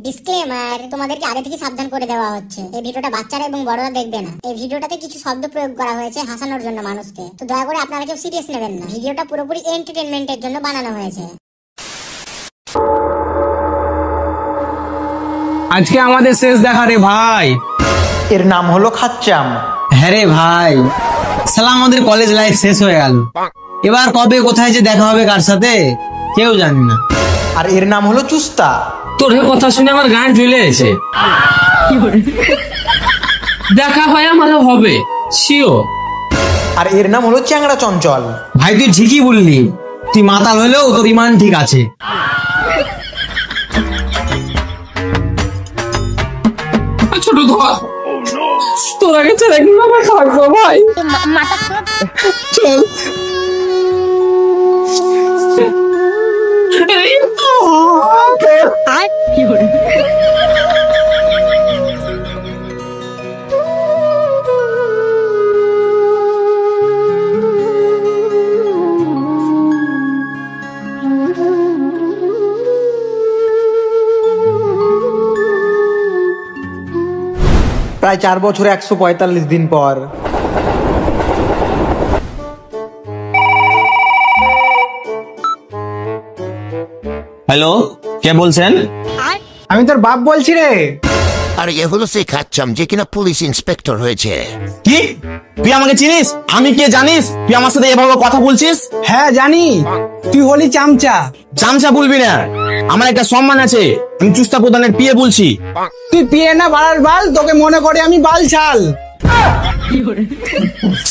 Disclaimer, তোমাদেরকে আগে থেকে সাবধান করে দেওয়া হচ্ছে, এই ভিডিওটা বাচ্চারা এবং বড়রা দেখবে না। এই ভিডিওটাতে কিছু শব্দ প্রয়োগ করা হয়েছে হাসানোর জন্য মানুষকে, তো দয়া করে আপনারা কেউ সিরিয়াস নেবেন না। ভিডিওটা পুরোপুরি এন্টারটেইনমেন্টের জন্য বানানো হয়েছে। আজকে আমাদের শেষ দেখা রে ভাই। এর নাম হলো খাচ্চাম। হ্যাঁ রে ভাই, সালা আমাদের কলেজ লাইফ শেষ হয়ে গেল। এবার কবে কোথায় যে দেখা হবে কার সাথে কেউ জানি না। আর এর নাম হলো চুস্তা। তোর কথা শুনে আমার গান জ্বলে এসে দেখা হয় আমারও হবে শিওর। আর এর নাম হলো চ্যাংড়া চঞ্চল। ভাই তুই ঠিকই বললি, তুই মাতাল হলেও তোর ইমান ঠিক আছে। ছোট ধর তোর আগে চলে একদম আমার থাকবো ভাই। চল প্রায় 4 বছর 145 দিন পর হ্যালো, কে বলছেন? আমি তোর বাপ বলছি রে। আর এ হলো সেই খাচ্চাম যে কিনা পুলিশ ইন্সপেক্টর হয়েছে। কি তুই আমাকে চিনিস? আমি কে জানিস? তুই আমার সাথে এভাবে কথা বলছিস? হ্যাঁ জানি, তুই হলি চামচা। চামচা বলবি না, আমার একটা সম্মান আছে। আমি চুস্তা প্রধানের পিয়ে বলছি। তুই পিয়ে না বাড়ার বাল, তোকে মনে করে আমি বাল ছাল।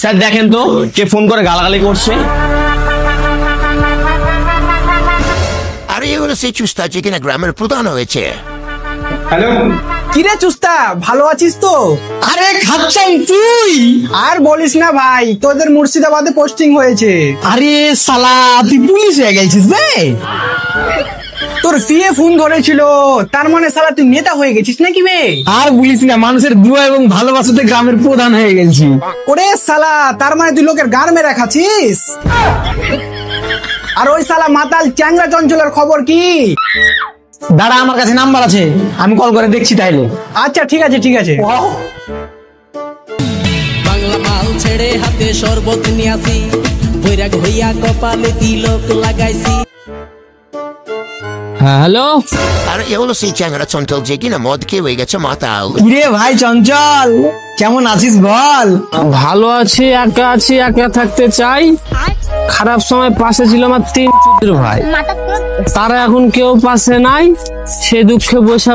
স্যার দেখেন তো কে ফোন করে গালাগালি করছে। আর এ হলো সেই চুস্তা যে কিনা গ্রামের প্রধান হয়েছে। হ্যালো, কিরে চুস্তা, ভালো আছিস তো? আরে খাচ্চাম তুই? আর বলিস না ভাই, তোদের মুর্শিদাবাদে পোস্টিং হয়েছে। আরে শালা তুই পুলিশ হয়ে গেছিস রে? তোর পিয়ে ফোন ধরেছিল, তার মানে শালা তুই নেতা হয়ে গেছিস নাকি বে? আর বলিস না, মানুষের দুয়া এবং ভালোবাসাতে গ্রামের প্রধান হয়ে গেছি। ওরে শালা, তার মানে তুই লোকের গান মেরে খাচ্ছিস। আর ওই শালা মাতাল চ্যাংড়া চঞ্চলের খবর কি? দাঁড়া, আমার কাছে নাম্বার আছে, আমি কল করে দেখছি তাইলে। আচ্ছা ঠিক আছে ঠিক আছে। বাংলা মাল ছেড়ে হাতে শরবত নিয়াছি, বৈরাগ হইয়া কপালে তিলক লাগাইছি। হ্যালো, আর এ হলো সেই চ্যাংড়া চঞ্চল যে কিনা মদ খেয়ে হয়ে গেছে মাতাল। কিরে ভাই চঞ্চল, কেমন আছিস বল? ভালো আছি, একা আছি, একা থাকতে চাই। খারাপ সময় পাশে ছিল আমার 3 চুদির ভাই, তারা এখন কেউ পাশে নাই। সে দুঃখে বসে